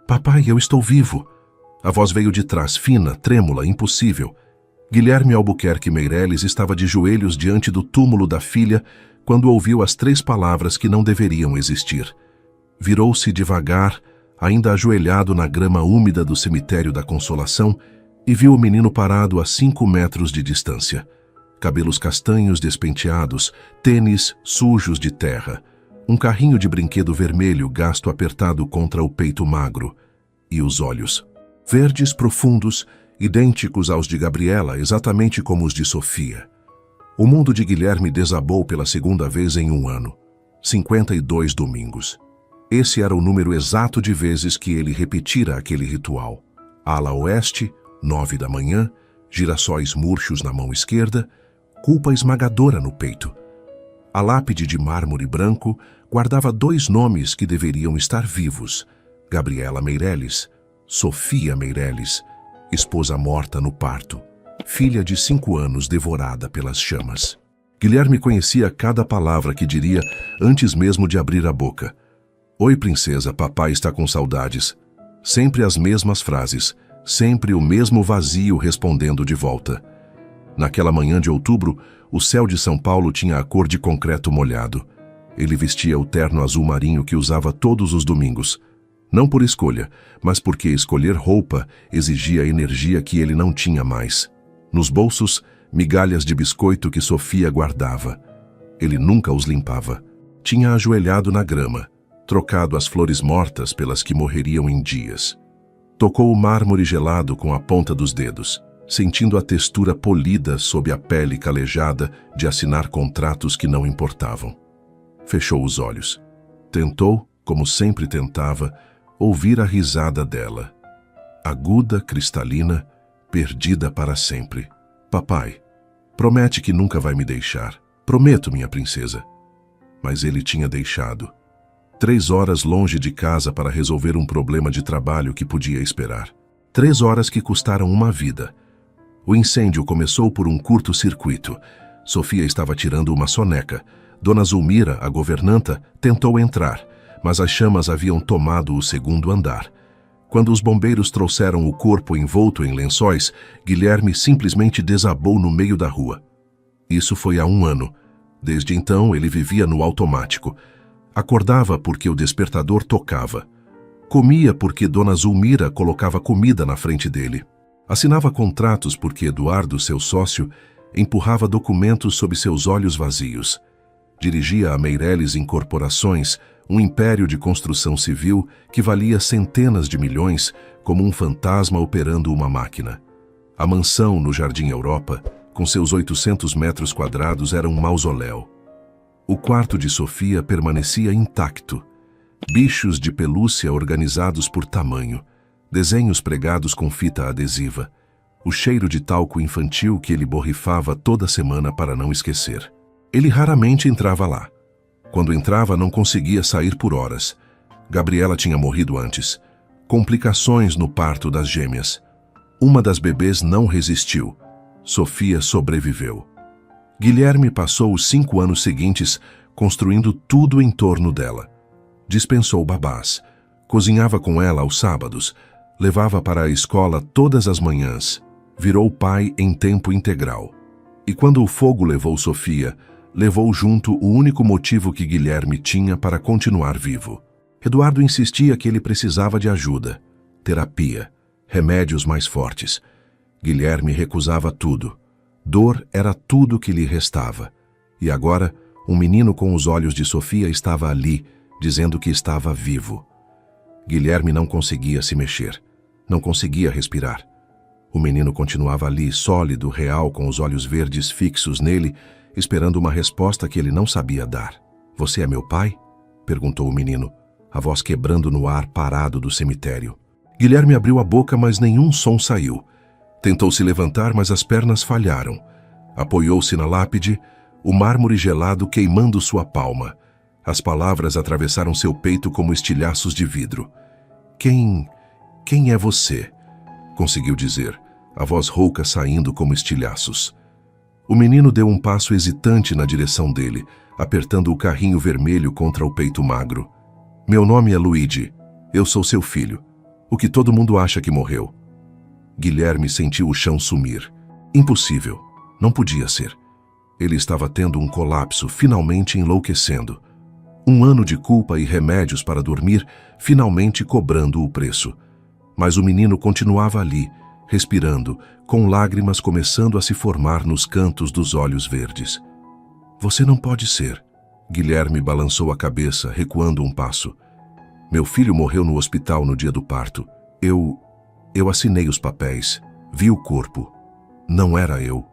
Papai, eu estou vivo. A voz veio de trás, fina, trêmula, impossível. Guilherme Albuquerque Meireles estava de joelhos diante do túmulo da filha quando ouviu as 3 palavras que não deveriam existir. Virou-se devagar, ainda ajoelhado na grama úmida do cemitério da Consolação, e viu o menino parado a 5 metros de distância. Cabelos castanhos despenteados, tênis sujos de terra, um carrinho de brinquedo vermelho gasto apertado contra o peito magro, e os olhos. Verdes profundos, idênticos aos de Gabriela, exatamente como os de Sofia. O mundo de Guilherme desabou pela segunda vez em 1 ano. 52 domingos. Esse era o número exato de vezes que ele repetira aquele ritual. Ala oeste, 9 da manhã, girassóis murchos na mão esquerda, culpa esmagadora no peito. A lápide de mármore branco guardava 2 nomes que deveriam estar vivos: Gabriela Meireles, Sofia Meireles, esposa morta no parto, filha de 5 anos devorada pelas chamas. Guilherme conhecia cada palavra que diria antes mesmo de abrir a boca. Oi, princesa, papai está com saudades. Sempre as mesmas frases, sempre o mesmo vazio respondendo de volta. Naquela manhã de outubro, o céu de São Paulo tinha a cor de concreto molhado. Ele vestia o terno azul marinho que usava todos os domingos. Não por escolha, mas porque escolher roupa exigia energia que ele não tinha mais. Nos bolsos, migalhas de biscoito que Sofia guardava. Ele nunca os limpava. Tinha ajoelhado na grama, trocado as flores mortas pelas que morreriam em dias. Tocou o mármore gelado com a ponta dos dedos, sentindo a textura polida sob a pele calejada de assinar contratos que não importavam. Fechou os olhos. Tentou, como sempre tentava, ouvir a risada dela. Aguda, cristalina, perdida para sempre. Papai, promete que nunca vai me deixar. Prometo, minha princesa. Mas ele tinha deixado. 3 horas longe de casa para resolver um problema de trabalho que podia esperar. 3 horas que custaram uma vida. O incêndio começou por um curto-circuito. Sofia estava tirando uma soneca. Dona Zulmira, a governanta, tentou entrar, mas as chamas haviam tomado o 2º andar. Quando os bombeiros trouxeram o corpo envolto em lençóis, Guilherme simplesmente desabou no meio da rua. Isso foi há 1 ano. Desde então, ele vivia no automático. Acordava porque o despertador tocava. Comia porque Dona Zulmira colocava comida na frente dele. Assinava contratos porque Eduardo, seu sócio, empurrava documentos sob seus olhos vazios. Dirigia a Meireles Incorporações, um império de construção civil que valia centenas de milhões, como um fantasma operando uma máquina. A mansão no Jardim Europa, com seus 800 metros quadrados, era um mausoléu. O quarto de Sofia permanecia intacto. Bichos de pelúcia organizados por tamanho, desenhos pregados com fita adesiva, o cheiro de talco infantil que ele borrifava toda semana para não esquecer. Ele raramente entrava lá. Quando entrava, não conseguia sair por horas. Gabriela tinha morrido antes. Complicações no parto das gêmeas. Uma das bebês não resistiu. Sofia sobreviveu. Guilherme passou os 5 anos seguintes construindo tudo em torno dela. Dispensou babás. Cozinhava com ela aos sábados. Levava para a escola todas as manhãs. Virou pai em tempo integral. E quando o fogo levou Sofia, levou junto o único motivo que Guilherme tinha para continuar vivo. Eduardo insistia que ele precisava de ajuda, terapia, remédios mais fortes. Guilherme recusava tudo. Dor era tudo que lhe restava. E agora, um menino com os olhos de Sofia estava ali, dizendo que estava vivo. Guilherme não conseguia se mexer, não conseguia respirar. O menino continuava ali, sólido, real, com os olhos verdes fixos nele, esperando uma resposta que ele não sabia dar. "Você é meu pai?" perguntou o menino, a voz quebrando no ar parado do cemitério. Guilherme abriu a boca, mas nenhum som saiu. Tentou se levantar, mas as pernas falharam. Apoiou-se na lápide, o mármore gelado queimando sua palma. As palavras atravessaram seu peito como estilhaços de vidro. Quem é você?" conseguiu dizer, a voz rouca saindo como estilhaços. O menino deu um passo hesitante na direção dele, apertando o carrinho vermelho contra o peito magro. "Meu nome é Luigi. Eu sou seu filho. O que todo mundo acha que morreu. Guilherme sentiu o chão sumir. Impossível. Não podia ser. Ele estava tendo um colapso, finalmente enlouquecendo. 1 ano de culpa e remédios para dormir, finalmente cobrando o preço. Mas o menino continuava ali, respirando, com lágrimas começando a se formar nos cantos dos olhos verdes. Você não pode ser. Guilherme balançou a cabeça, recuando um passo. Meu filho morreu no hospital no dia do parto. Eu assinei os papéis. Vi o corpo. Não era eu.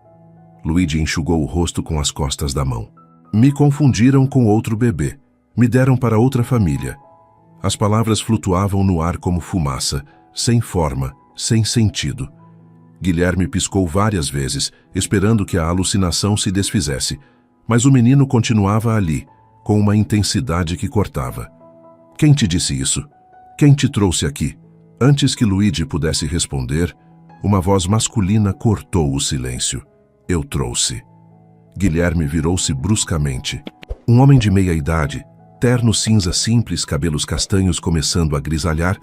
Luigi enxugou o rosto com as costas da mão. Me confundiram com outro bebê. Me deram para outra família. As palavras flutuavam no ar como fumaça, sem forma, sem sentido. Guilherme piscou várias vezes, esperando que a alucinação se desfizesse, mas o menino continuava ali, com uma intensidade que cortava. Quem te disse isso? Quem te trouxe aqui? Antes que Luigi pudesse responder, uma voz masculina cortou o silêncio. Eu trouxe. Guilherme virou-se bruscamente. Um homem de meia idade, terno cinza simples, cabelos castanhos começando a grisalhar,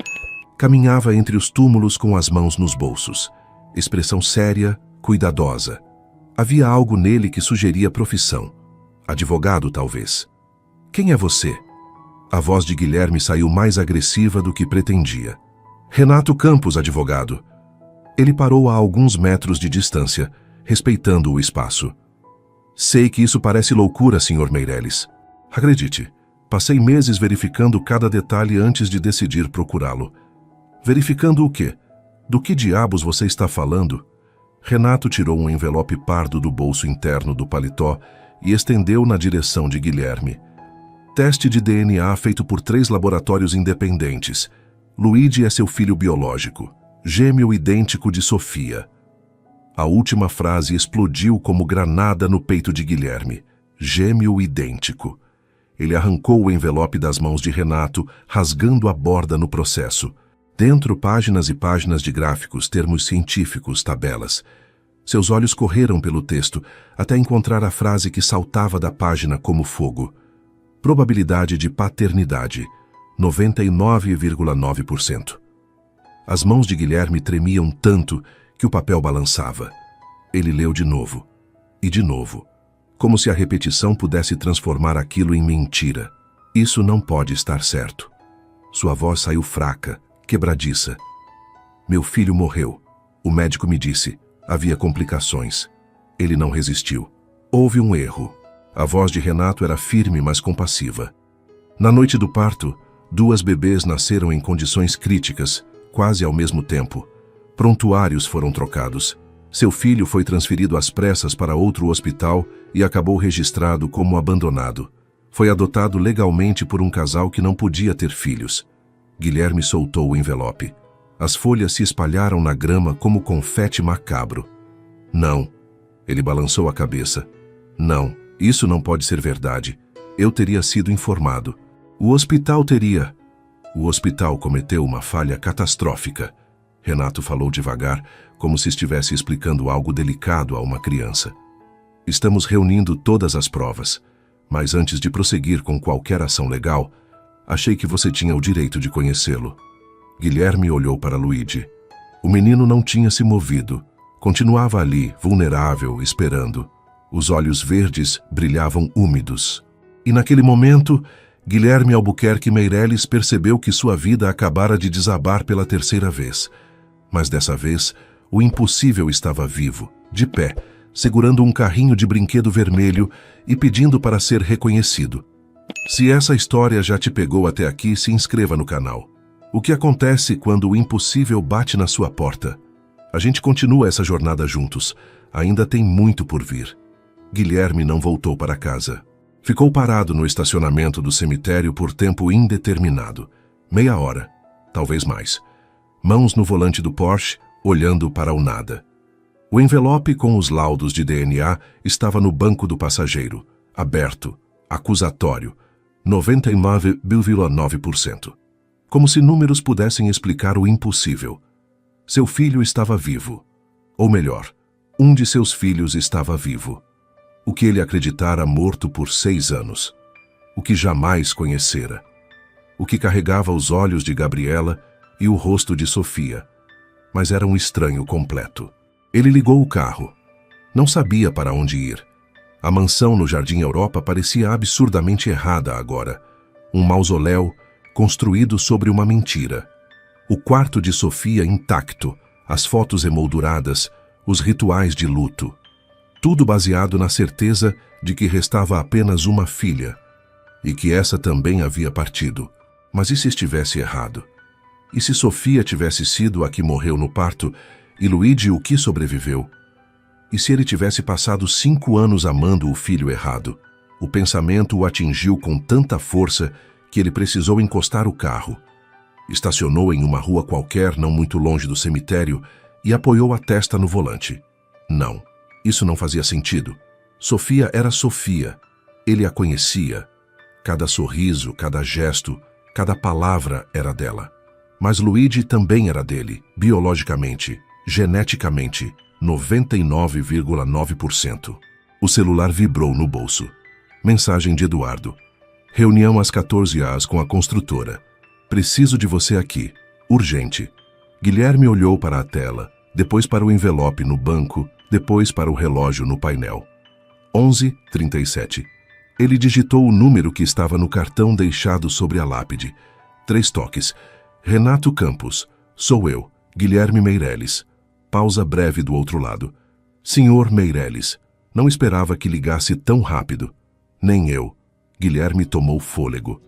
caminhava entre os túmulos com as mãos nos bolsos. Expressão séria, cuidadosa. Havia algo nele que sugeria profissão. Advogado, talvez. Quem é você? A voz de Guilherme saiu mais agressiva do que pretendia. Renato Campos, advogado. Ele parou a alguns metros de distância, respeitando o espaço. Sei que isso parece loucura, Sr. Meireles. Acredite, passei meses verificando cada detalhe antes de decidir procurá-lo. Verificando o quê? Do que diabos você está falando? Renato tirou um envelope pardo do bolso interno do paletó e estendeu na direção de Guilherme. Teste de DNA feito por 3 laboratórios independentes. Luigi é seu filho biológico, gêmeo idêntico de Sofia. A última frase explodiu como granada no peito de Guilherme. Gêmeo idêntico. Ele arrancou o envelope das mãos de Renato, rasgando a borda no processo. Dentro, páginas e páginas de gráficos, termos científicos, tabelas. Seus olhos correram pelo texto, até encontrar a frase que saltava da página como fogo. Probabilidade de paternidade, 99,9%. As mãos de Guilherme tremiam tanto que o papel balançava. Ele leu de novo, e de novo, como se a repetição pudesse transformar aquilo em mentira. Isso não pode estar certo. Sua voz saiu fraca, quebradiça. Meu filho morreu. O médico me disse. Havia complicações. Ele não resistiu. Houve um erro. A voz de Renato era firme, mas compassiva. Na noite do parto, 2 bebês nasceram em condições críticas, quase ao mesmo tempo. Prontuários foram trocados. Seu filho foi transferido às pressas para outro hospital e acabou registrado como abandonado. Foi adotado legalmente por um casal que não podia ter filhos. Guilherme soltou o envelope. As folhas se espalharam na grama como confete macabro. Não. Ele balançou a cabeça. Não, isso não pode ser verdade. Eu teria sido informado. O hospital teria... O hospital cometeu uma falha catastrófica. Renato falou devagar, como se estivesse explicando algo delicado a uma criança. Estamos reunindo todas as provas, mas antes de prosseguir com qualquer ação legal, achei que você tinha o direito de conhecê-lo. Guilherme olhou para Luigi. O menino não tinha se movido. Continuava ali, vulnerável, esperando. Os olhos verdes brilhavam úmidos. E naquele momento, Guilherme Albuquerque Meireles percebeu que sua vida acabara de desabar pela 3ª vez. Mas dessa vez, o impossível estava vivo, de pé, segurando um carrinho de brinquedo vermelho e pedindo para ser reconhecido. Se essa história já te pegou até aqui, se inscreva no canal. O que acontece quando o impossível bate na sua porta? A gente continua essa jornada juntos. Ainda tem muito por vir. Guilherme não voltou para casa. Ficou parado no estacionamento do cemitério por tempo indeterminado. Meia hora, talvez mais. Mãos no volante do Porsche, olhando para o nada. O envelope com os laudos de DNA estava no banco do passageiro, aberto, acusatório, 99,9%. Como se números pudessem explicar o impossível. Seu filho estava vivo. Ou melhor, um de seus filhos estava vivo. O que ele acreditara morto por 6 anos. O que jamais conhecera. O que carregava os olhos de Gabriela e o rosto de Sofia. Mas era um estranho completo. Ele ligou o carro. Não sabia para onde ir. A mansão no Jardim Europa parecia absurdamente errada agora. Um mausoléu construído sobre uma mentira. O quarto de Sofia intacto, as fotos emolduradas, os rituais de luto. Tudo baseado na certeza de que restava apenas uma filha e que essa também havia partido. Mas e se estivesse errado? E se Sofia tivesse sido a que morreu no parto e Luigi o que sobreviveu? E se ele tivesse passado 5 anos amando o filho errado? O pensamento o atingiu com tanta força que ele precisou encostar o carro. Estacionou em uma rua qualquer não muito longe do cemitério e apoiou a testa no volante. Não, isso não fazia sentido. Sofia era Sofia. Ele a conhecia. Cada sorriso, cada gesto, cada palavra era dela. Mas Luigi também era dele, biologicamente, geneticamente, 99,9%. O celular vibrou no bolso. Mensagem de Eduardo. Reunião às 14 horas com a construtora. Preciso de você aqui. Urgente. Guilherme olhou para a tela, depois para o envelope no banco, depois para o relógio no painel. 11h37. Ele digitou o número que estava no cartão deixado sobre a lápide. 3 toques. Renato Campos. Sou eu, Guilherme Meirelles. Pausa breve do outro lado. Senhor Meirelles. Não esperava que ligasse tão rápido. Nem eu. Guilherme tomou fôlego.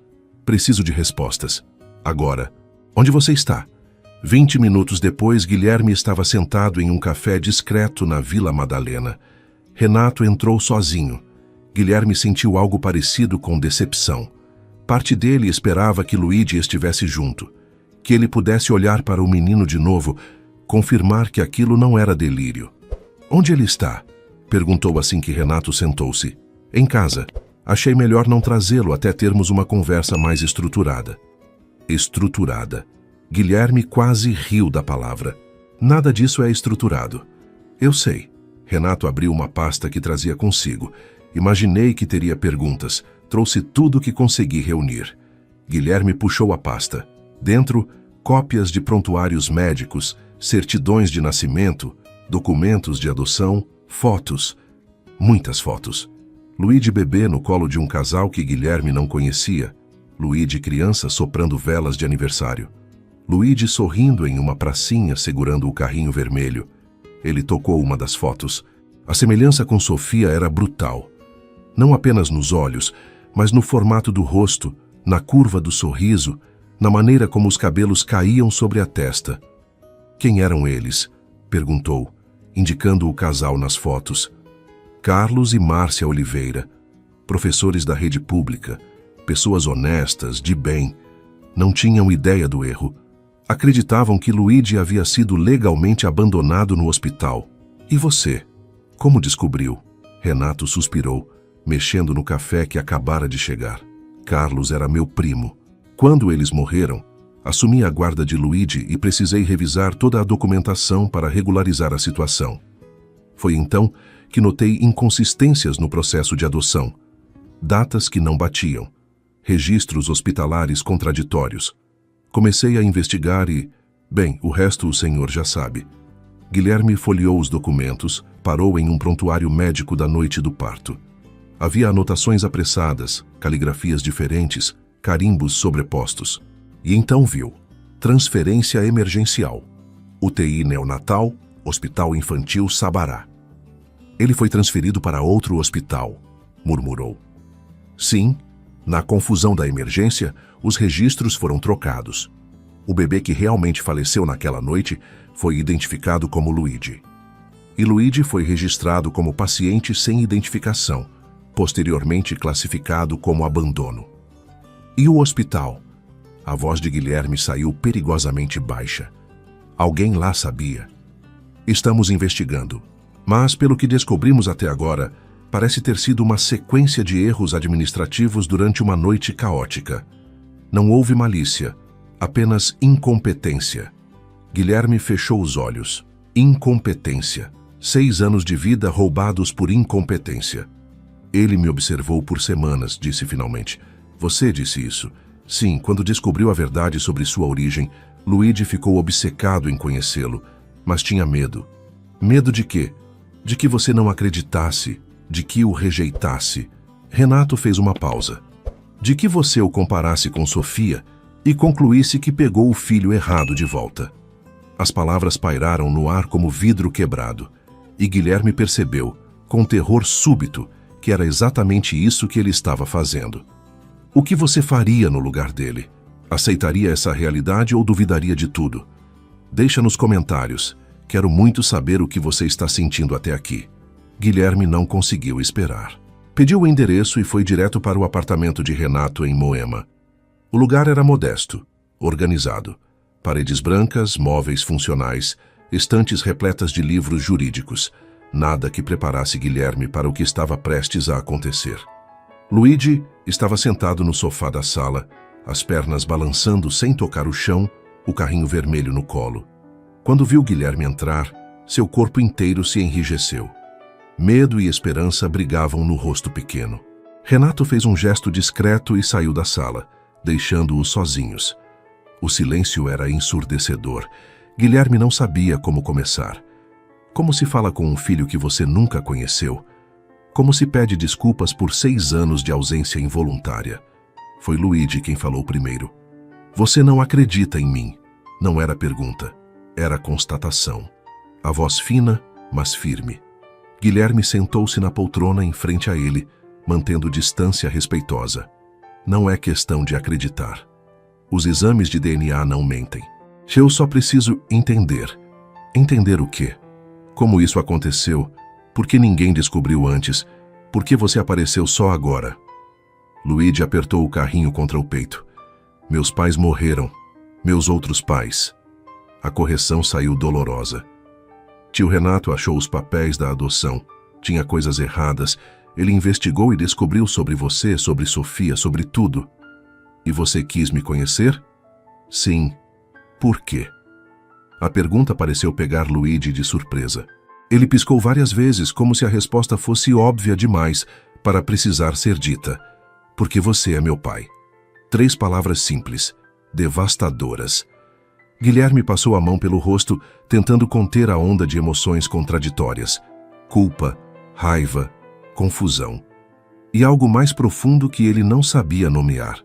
Preciso de respostas. Agora. Onde você está? 20 minutos depois, Guilherme estava sentado em um café discreto na Vila Madalena. Renato entrou sozinho. Guilherme sentiu algo parecido com decepção. Parte dele esperava que Luigi estivesse junto, que ele pudesse olhar para o menino de novo, confirmar que aquilo não era delírio. Onde ele está? Perguntou assim que Renato sentou-se. Em casa. Achei melhor não trazê-lo até termos uma conversa mais estruturada. Estruturada. Guilherme quase riu da palavra. Nada disso é estruturado. Eu sei. Renato abriu uma pasta que trazia consigo. Imaginei que teria perguntas. Trouxe tudo que consegui reunir. Guilherme puxou a pasta. Dentro, cópias de prontuários médicos, certidões de nascimento, documentos de adoção, fotos. Muitas fotos. Luigi bebê no colo de um casal que Guilherme não conhecia. Luigi criança soprando velas de aniversário. Luigi sorrindo em uma pracinha segurando o carrinho vermelho. Ele tocou uma das fotos. A semelhança com Sofia era brutal. Não apenas nos olhos, mas no formato do rosto, na curva do sorriso, na maneira como os cabelos caíam sobre a testa. Quem eram eles? Perguntou, indicando o casal nas fotos. Carlos e Márcia Oliveira, professores da rede pública, pessoas honestas, de bem. Não tinham ideia do erro. Acreditavam que Luigi havia sido legalmente abandonado no hospital. E você? Como descobriu? Renato suspirou, mexendo no café que acabara de chegar. Carlos era meu primo. Quando eles morreram, assumi a guarda de Luigi e precisei revisar toda a documentação para regularizar a situação. Foi então que notei inconsistências no processo de adoção. Datas que não batiam. Registros hospitalares contraditórios. Comecei a investigar e... Bem, o resto o senhor já sabe. Guilherme folheou os documentos, parou em um prontuário médico da noite do parto. Havia anotações apressadas, caligrafias diferentes, carimbos sobrepostos. E então viu. Transferência emergencial. UTI neonatal, Hospital Infantil Sabará. Ele foi transferido para outro hospital, murmurou. Sim, na confusão da emergência, os registros foram trocados. O bebê que realmente faleceu naquela noite foi identificado como Luigi. E Luigi foi registrado como paciente sem identificação, posteriormente classificado como abandono. E o hospital? A voz de Guilherme saiu perigosamente baixa. Alguém lá sabia. Estamos investigando. Mas, pelo que descobrimos até agora, parece ter sido uma sequência de erros administrativos durante uma noite caótica. Não houve malícia, apenas incompetência. Guilherme fechou os olhos. Incompetência. 6 anos de vida roubados por incompetência. Ele me observou por semanas, disse finalmente. Você disse isso. Sim, quando descobriu a verdade sobre sua origem, Luigi ficou obcecado em conhecê-lo, mas tinha medo. Medo de quê? De que você não acreditasse, de que o rejeitasse. Renato fez uma pausa. De que você o comparasse com Sofia e concluísse que pegou o filho errado de volta. As palavras pairaram no ar como vidro quebrado, e Guilherme percebeu, com terror súbito, que era exatamente isso que ele estava fazendo. O que você faria no lugar dele? Aceitaria essa realidade ou duvidaria de tudo? Deixa nos comentários. Quero muito saber o que você está sentindo até aqui. Guilherme não conseguiu esperar. Pediu o endereço e foi direto para o apartamento de Renato em Moema. O lugar era modesto, organizado. Paredes brancas, móveis funcionais, estantes repletas de livros jurídicos. Nada que preparasse Guilherme para o que estava prestes a acontecer. Luigi estava sentado no sofá da sala, as pernas balançando sem tocar o chão, o carrinho vermelho no colo. Quando viu Guilherme entrar, seu corpo inteiro se enrijeceu. Medo e esperança brigavam no rosto pequeno. Renato fez um gesto discreto e saiu da sala, deixando-os sozinhos. O silêncio era ensurdecedor. Guilherme não sabia como começar. Como se fala com um filho que você nunca conheceu? Como se pede desculpas por 6 anos de ausência involuntária? Foi Luigi quem falou primeiro. Você não acredita em mim. Não era pergunta, era constatação. A voz fina, mas firme. Guilherme sentou-se na poltrona em frente a ele, mantendo distância respeitosa. Não é questão de acreditar. Os exames de DNA não mentem. Eu só preciso entender. Entender o quê? Como isso aconteceu? Por que ninguém descobriu antes? Por que você apareceu só agora? Luigi apertou o carrinho contra o peito. Meus pais morreram. Meus outros pais. A correção saiu dolorosa. Tio Renato achou os papéis da adoção. Tinha coisas erradas. Ele investigou e descobriu sobre você, sobre Sofia, sobre tudo. E você quis me conhecer? Sim. Por quê? A pergunta pareceu pegar Luigi de surpresa. Ele piscou várias vezes, como se a resposta fosse óbvia demais para precisar ser dita. Porque você é meu pai. 3 palavras simples, devastadoras. Guilherme passou a mão pelo rosto, tentando conter a onda de emoções contraditórias. Culpa, raiva, confusão. E algo mais profundo que ele não sabia nomear.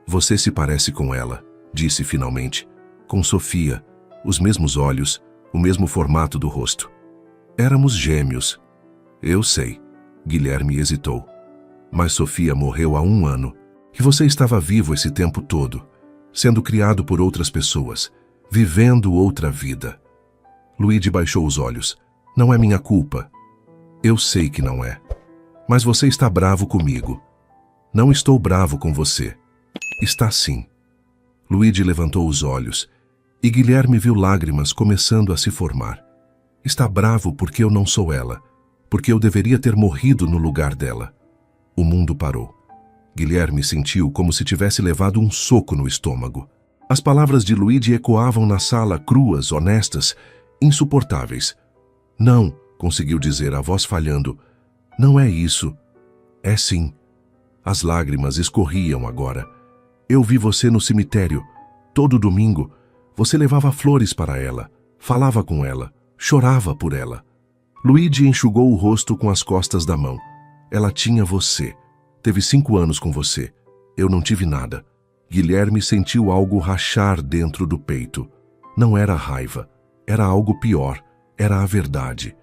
Você se parece com ela, disse finalmente. Com Sofia, os mesmos olhos, o mesmo formato do rosto. Éramos gêmeos. Eu sei. Guilherme hesitou. Mas Sofia morreu há 1 ano. E você estava vivo esse tempo todo, sendo criado por outras pessoas, vivendo outra vida. Luigi baixou os olhos. Não é minha culpa. Eu sei que não é. Mas você está bravo comigo. Não estou bravo com você. Está sim. Luigi levantou os olhos e Guilherme viu lágrimas começando a se formar. Está bravo porque eu não sou ela, porque eu deveria ter morrido no lugar dela. O mundo parou. Guilherme sentiu como se tivesse levado um soco no estômago. As palavras de Luigi ecoavam na sala, cruas, honestas, insuportáveis. Não, conseguiu dizer, a voz falhando. Não é isso. É sim. As lágrimas escorriam agora. Eu vi você no cemitério. Todo domingo, você levava flores para ela, falava com ela, chorava por ela. Luigi enxugou o rosto com as costas da mão. Ela tinha você. Teve 5 anos com você. Eu não tive nada. Guilherme sentiu algo rachar dentro do peito. Não era raiva. Era algo pior. Era a verdade.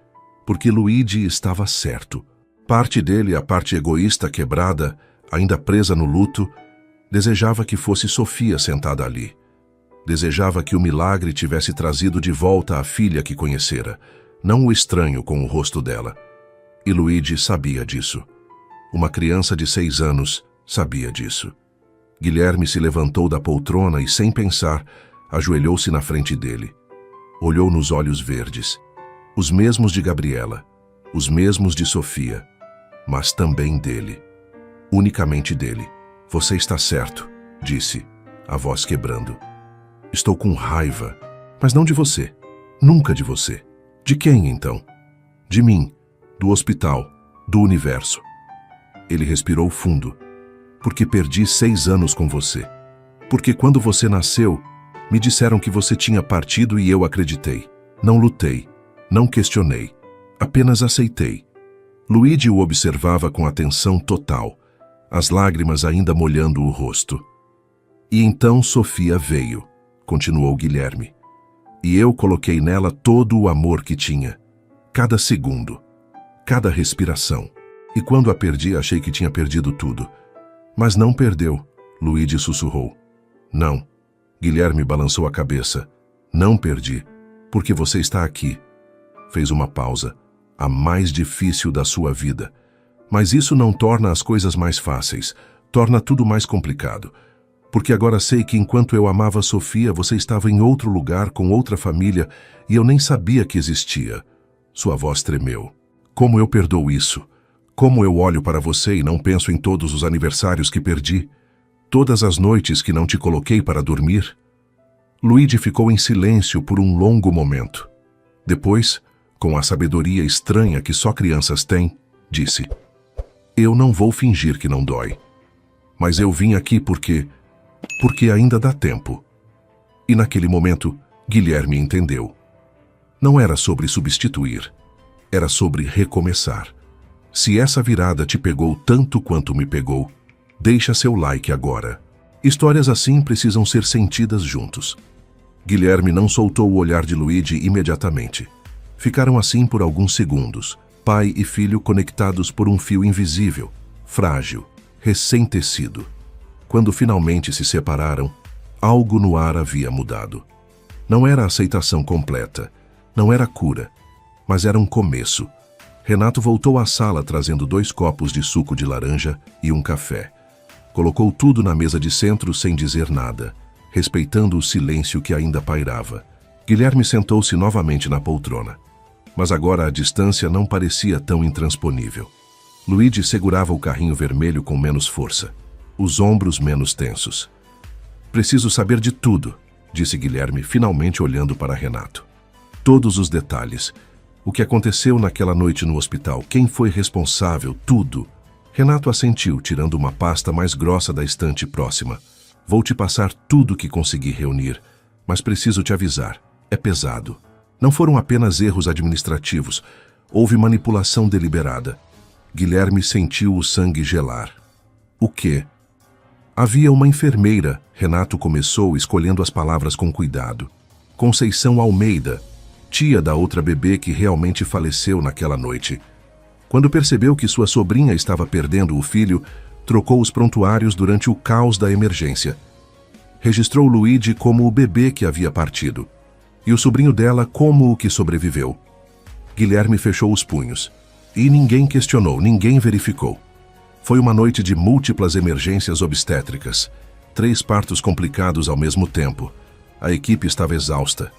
Porque Luigi estava certo. Parte dele, a parte egoísta quebrada, ainda presa no luto, desejava que fosse Sofia sentada ali. Desejava que o milagre tivesse trazido de volta a filha que conhecera, não o estranho com o rosto dela. E Luigi sabia disso. Uma criança de 6 anos sabia disso. Guilherme se levantou da poltrona e, sem pensar, ajoelhou-se na frente dele. Olhou nos olhos verdes. Os mesmos de Gabriela, os mesmos de Sofia, mas também dele. Unicamente dele. Você está certo, disse, a voz quebrando. Estou com raiva, mas não de você. Nunca de você. De quem, então? De mim, do hospital, do universo. Ele respirou fundo. Porque perdi 6 anos com você. Porque quando você nasceu, Me disseram que você tinha partido e eu acreditei. Não lutei, não questionei, apenas aceitei. Luigi o observava com atenção total, as lágrimas ainda molhando o rosto. E então Sofia veio, continuou Guilherme. E eu coloquei nela todo o amor que tinha. Cada segundo, cada respiração. E quando a perdi, achei que tinha perdido tudo. Mas não perdeu, Luigi sussurrou. Não. Guilherme balançou a cabeça. Não perdi, porque você está aqui. Fez uma pausa. A mais difícil da sua vida. Mas isso não torna as coisas mais fáceis. Torna tudo mais complicado. Porque agora sei que enquanto eu amava Sofia, você estava em outro lugar, com outra família, e eu nem sabia que existia. Sua voz tremeu. Como eu perdoo isso? Como eu olho para você e não penso em todos os aniversários que perdi? Todas as noites que não te coloquei para dormir? Luigi ficou em silêncio por um longo momento. Depois, com a sabedoria estranha que só crianças têm, disse: Eu não vou fingir que não dói. Mas eu vim aqui porque ainda dá tempo. E naquele momento, Guilherme entendeu. Não era sobre substituir, era sobre recomeçar. Se essa virada te pegou tanto quanto me pegou, deixa seu like agora. Histórias assim precisam ser sentidas juntos. Guilherme não soltou o olhar de Luigi imediatamente. Ficaram assim por alguns segundos, pai e filho conectados por um fio invisível, frágil, recém-tecido. Quando finalmente se separaram, algo no ar havia mudado. Não era aceitação completa, não era cura, mas era um começo. Renato voltou à sala trazendo 2 copos de suco de laranja e um café. Colocou tudo na mesa de centro sem dizer nada, respeitando o silêncio que ainda pairava. Guilherme sentou-se novamente na poltrona. Mas agora a distância não parecia tão intransponível. Luigi segurava o carrinho vermelho com menos força, os ombros menos tensos. Preciso saber de tudo, disse Guilherme, finalmente olhando para Renato. Todos os detalhes. O que aconteceu naquela noite no hospital, quem foi responsável, tudo. Renato assentiu, tirando uma pasta mais grossa da estante próxima. Vou te passar tudo que consegui reunir, mas preciso te avisar, é pesado. Não foram apenas erros administrativos, houve manipulação deliberada. Guilherme sentiu o sangue gelar. O quê? Havia uma enfermeira, Renato começou escolhendo as palavras com cuidado. Conceição Almeida, tia da outra bebê que realmente faleceu naquela noite. Quando percebeu que sua sobrinha estava perdendo o filho, trocou os prontuários durante o caos da emergência. Registrou Luigi como o bebê que havia partido, e o sobrinho dela como o que sobreviveu. Guilherme fechou os punhos. E ninguém questionou, ninguém verificou. Foi uma noite de múltiplas emergências obstétricas. 3 partos complicados ao mesmo tempo. A equipe estava exausta.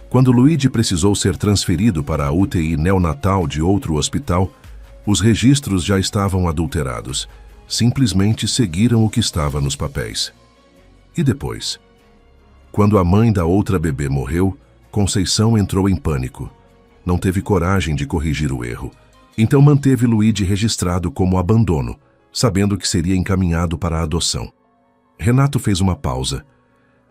Quando Luigi precisou ser transferido para a UTI neonatal de outro hospital, os registros já estavam adulterados. Simplesmente seguiram o que estava nos papéis. E depois? Quando a mãe da outra bebê morreu, Conceição entrou em pânico. Não teve coragem de corrigir o erro. Então manteve Luigi registrado como abandono, sabendo que seria encaminhado para a adoção. Renato fez uma pausa.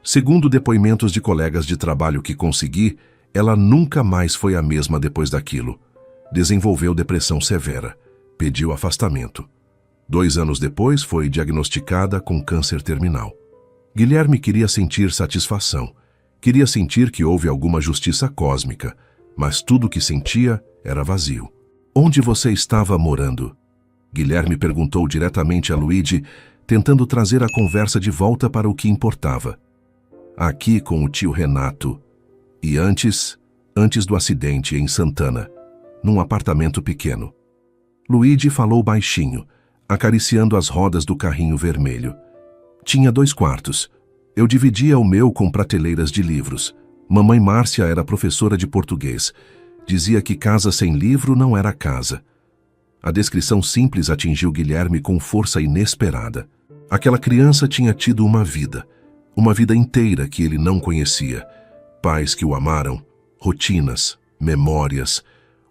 Segundo depoimentos de colegas de trabalho que consegui, ela nunca mais foi a mesma depois daquilo. Desenvolveu depressão severa. Pediu afastamento. 2 anos depois, foi diagnosticada com câncer terminal. Guilherme queria sentir satisfação. Queria sentir que houve alguma justiça cósmica, mas tudo o que sentia era vazio. Onde você estava morando? Guilherme perguntou diretamente a Luigi, tentando trazer a conversa de volta para o que importava. Aqui com o tio Renato. E antes do acidente em Santana, num apartamento pequeno. Luigi falou baixinho, acariciando as rodas do carrinho vermelho. Tinha 2 quartos. Eu dividia o meu com prateleiras de livros. Mamãe Márcia era professora de português. Dizia que casa sem livro não era casa. A descrição simples atingiu Guilherme com força inesperada. Aquela criança tinha tido uma vida inteira que ele não conhecia. Pais que o amaram, rotinas, memórias,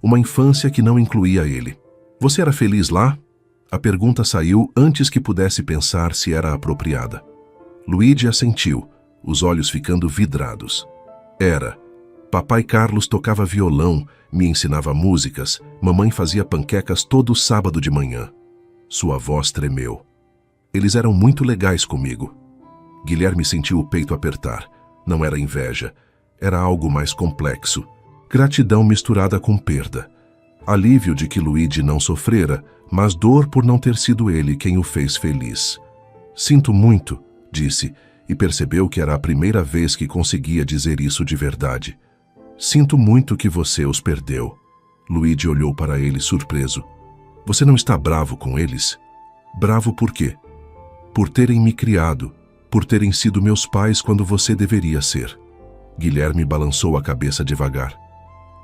uma infância que não incluía ele. Você era feliz lá? A pergunta saiu antes que pudesse pensar se era apropriada. Luigi assentiu, os olhos ficando vidrados. Era. Papai Carlos tocava violão, me ensinava músicas, mamãe fazia panquecas todo sábado de manhã. Sua voz tremeu. Eles eram muito legais comigo. Guilherme sentiu o peito apertar. Não era inveja. Era algo mais complexo. Gratidão misturada com perda. Alívio de que Luigi não sofrera, mas dor por não ter sido ele quem o fez feliz. Sinto muito, disse, e percebeu que era a primeira vez que conseguia dizer isso de verdade. Sinto muito que você os perdeu. Luigi olhou para ele surpreso. Você não está bravo com eles? Bravo por quê? Por terem me criado, por terem sido meus pais quando você deveria ser. Guilherme balançou a cabeça devagar.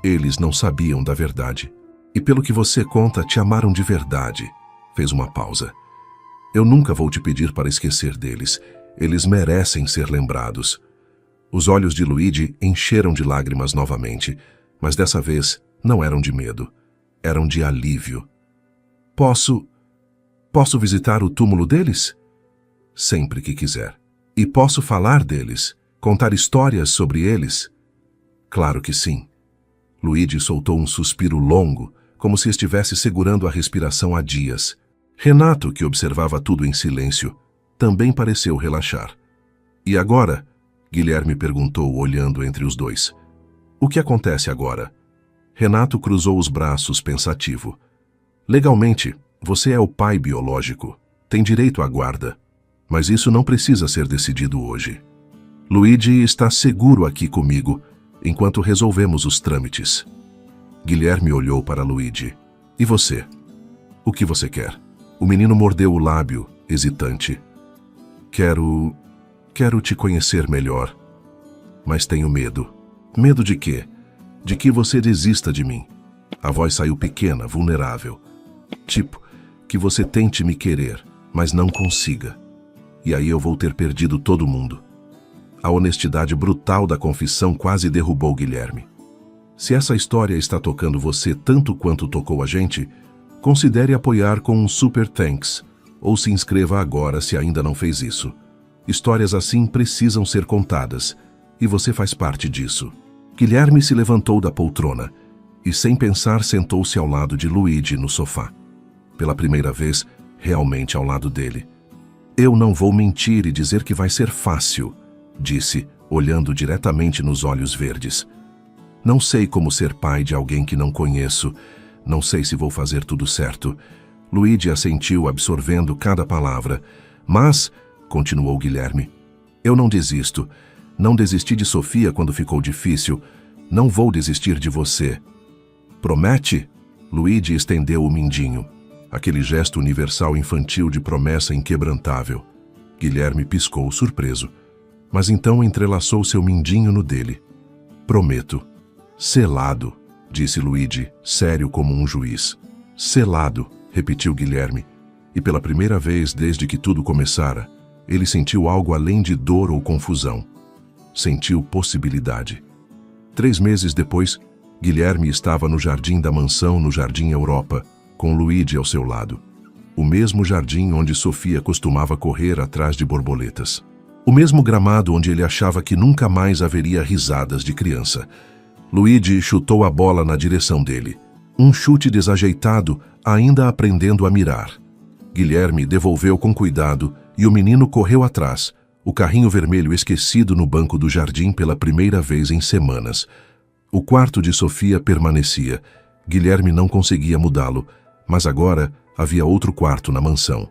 Eles não sabiam da verdade. E pelo que você conta, te amaram de verdade. Fez uma pausa. Eu nunca vou te pedir para esquecer deles. Eles merecem ser lembrados. Os olhos de Luigi encheram de lágrimas novamente, mas dessa vez não eram de medo. Eram de alívio. Posso visitar o túmulo deles? Sempre que quiser. E posso falar deles? Contar histórias sobre eles? Claro que sim. Luigi soltou um suspiro longo, como se estivesse segurando a respiração há dias. Renato, que observava tudo em silêncio, também pareceu relaxar. E agora? Guilherme perguntou, olhando entre os dois. O que acontece agora? Renato cruzou os braços, pensativo. Legalmente, você é o pai biológico. Tem direito à guarda. Mas isso não precisa ser decidido hoje. Luigi está seguro aqui comigo, enquanto resolvemos os trâmites. Guilherme olhou para Luigi. E você? O que você quer? O menino mordeu o lábio, hesitante. Quero te conhecer melhor. Mas tenho medo. Medo de quê? De que você desista de mim. A voz saiu pequena, vulnerável. Tipo, que você tente me querer, mas não consiga. E aí eu vou ter perdido todo mundo. A honestidade brutal da confissão quase derrubou Guilherme. Se essa história está tocando você tanto quanto tocou a gente, considere apoiar com um Super Thanks, ou se inscreva agora se ainda não fez isso. Histórias assim precisam ser contadas, e você faz parte disso. Guilherme se levantou da poltrona e, sem pensar, sentou-se ao lado de Luigi no sofá. Pela primeira vez, realmente ao lado dele. Eu não vou mentir e dizer que vai ser fácil, disse, olhando diretamente nos olhos verdes. Não sei como ser pai de alguém que não conheço. Não sei se vou fazer tudo certo. Luigi assentiu, absorvendo cada palavra. Mas, continuou Guilherme, eu não desisto. Não desisti de Sofia quando ficou difícil. Não vou desistir de você. Promete? Luigi estendeu o mindinho. Aquele gesto universal infantil de promessa inquebrantável. Guilherme piscou, surpreso. Mas então entrelaçou seu mindinho no dele. Prometo. Selado, disse Luigi, sério como um juiz. Selado, repetiu Guilherme. E pela primeira vez desde que tudo começara, ele sentiu algo além de dor ou confusão. Sentiu possibilidade. 3 meses depois, Guilherme estava no jardim da mansão no Jardim Europa, com Luigi ao seu lado. O mesmo jardim onde Sofia costumava correr atrás de borboletas. O mesmo gramado onde ele achava que nunca mais haveria risadas de criança. Luigi chutou a bola na direção dele. Um chute desajeitado, ainda aprendendo a mirar. Guilherme devolveu com cuidado e o menino correu atrás, o carrinho vermelho esquecido no banco do jardim pela primeira vez em semanas. O quarto de Sofia permanecia. Guilherme não conseguia mudá-lo, mas agora havia outro quarto na mansão.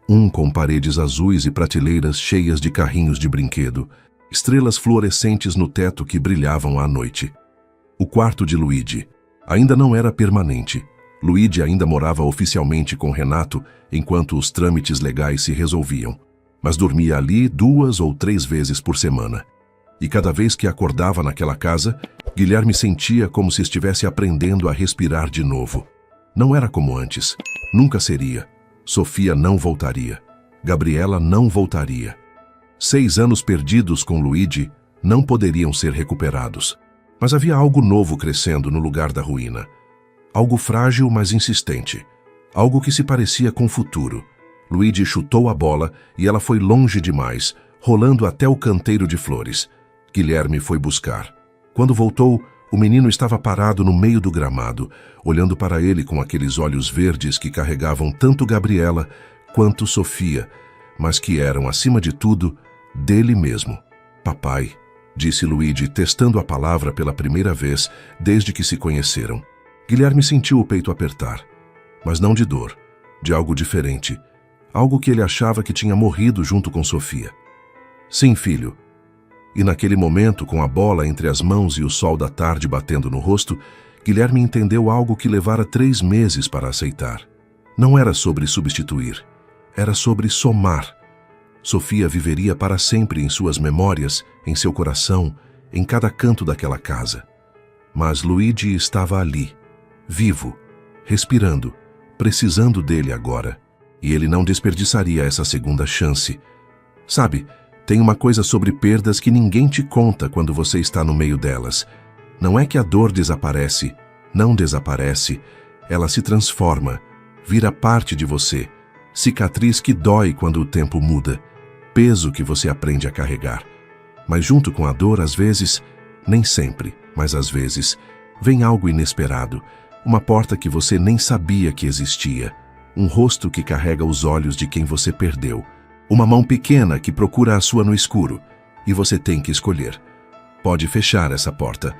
Um com paredes azuis e prateleiras cheias de carrinhos de brinquedo, estrelas fluorescentes no teto que brilhavam à noite. O quarto de Luigi ainda não era permanente. Luigi ainda morava oficialmente com Renato enquanto os trâmites legais se resolviam, mas dormia ali 2 ou 3 vezes por semana. E cada vez que acordava naquela casa, Guilherme sentia como se estivesse aprendendo a respirar de novo. Não era como antes. Nunca seria. Sofia não voltaria. Gabriela não voltaria. 6 anos perdidos com Luigi não poderiam ser recuperados. Mas havia algo novo crescendo no lugar da ruína. Algo frágil, mas insistente. Algo que se parecia com o futuro. Luigi chutou a bola e ela foi longe demais, rolando até o canteiro de flores. Guilherme foi buscar. Quando voltou, o menino estava parado no meio do gramado, olhando para ele com aqueles olhos verdes que carregavam tanto Gabriela quanto Sofia, mas que eram, acima de tudo, dele mesmo. Papai, disse Luigi, testando a palavra pela primeira vez desde que se conheceram. Guilherme sentiu o peito apertar, mas não de dor, de algo diferente, algo que ele achava que tinha morrido junto com Sofia. Sim, filho. E naquele momento, com a bola entre as mãos e o sol da tarde batendo no rosto, Guilherme entendeu algo que levara 3 meses para aceitar. Não era sobre substituir, era sobre somar. Sofia viveria para sempre em suas memórias, em seu coração, em cada canto daquela casa. Mas Luigi estava ali, vivo, respirando, precisando dele agora. E ele não desperdiçaria essa segunda chance. Sabe, tem uma coisa sobre perdas que ninguém te conta quando você está no meio delas. Não é que a dor desaparece, não desaparece. Ela se transforma, vira parte de você. Cicatriz que dói quando o tempo muda. Peso que você aprende a carregar. Mas junto com a dor, às vezes, nem sempre, mas às vezes, vem algo inesperado. Uma porta que você nem sabia que existia. Um rosto que carrega os olhos de quem você perdeu. Uma mão pequena que procura a sua no escuro, e você tem que escolher. Pode fechar essa porta,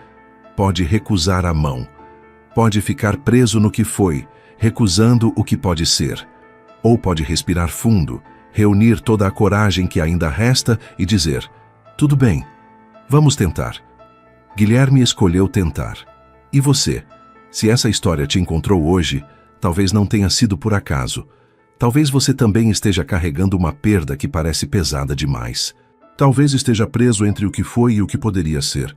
pode recusar a mão, pode ficar preso no que foi, recusando o que pode ser, ou pode respirar fundo, reunir toda a coragem que ainda resta e dizer: tudo bem, vamos tentar. Guilherme escolheu tentar. E você? Se essa história te encontrou hoje, talvez não tenha sido por acaso. Talvez você também esteja carregando uma perda que parece pesada demais. Talvez esteja preso entre o que foi e o que poderia ser.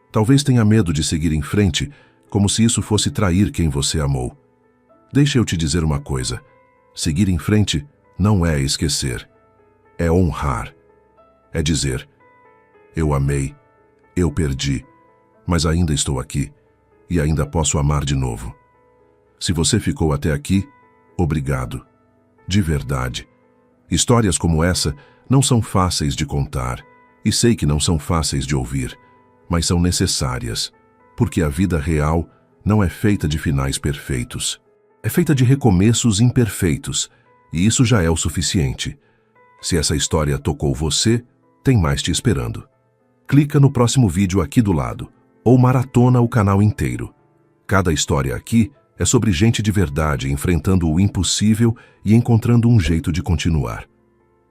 Talvez tenha medo de seguir em frente, como se isso fosse trair quem você amou. Deixa eu te dizer uma coisa. Seguir em frente não é esquecer. É honrar. É dizer: eu amei, eu perdi, mas ainda estou aqui e ainda posso amar de novo. Se você ficou até aqui, obrigado. De verdade. Histórias como essa não são fáceis de contar, e sei que não são fáceis de ouvir, mas são necessárias, porque a vida real não é feita de finais perfeitos. É feita de recomeços imperfeitos, e isso já é o suficiente. Se essa história tocou você, tem mais te esperando. Clica no próximo vídeo aqui do lado, ou maratona o canal inteiro. Cada história aqui é sobre gente de verdade enfrentando o impossível e encontrando um jeito de continuar.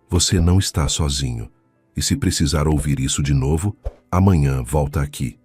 Você não está sozinho. E se precisar ouvir isso de novo, amanhã volta aqui.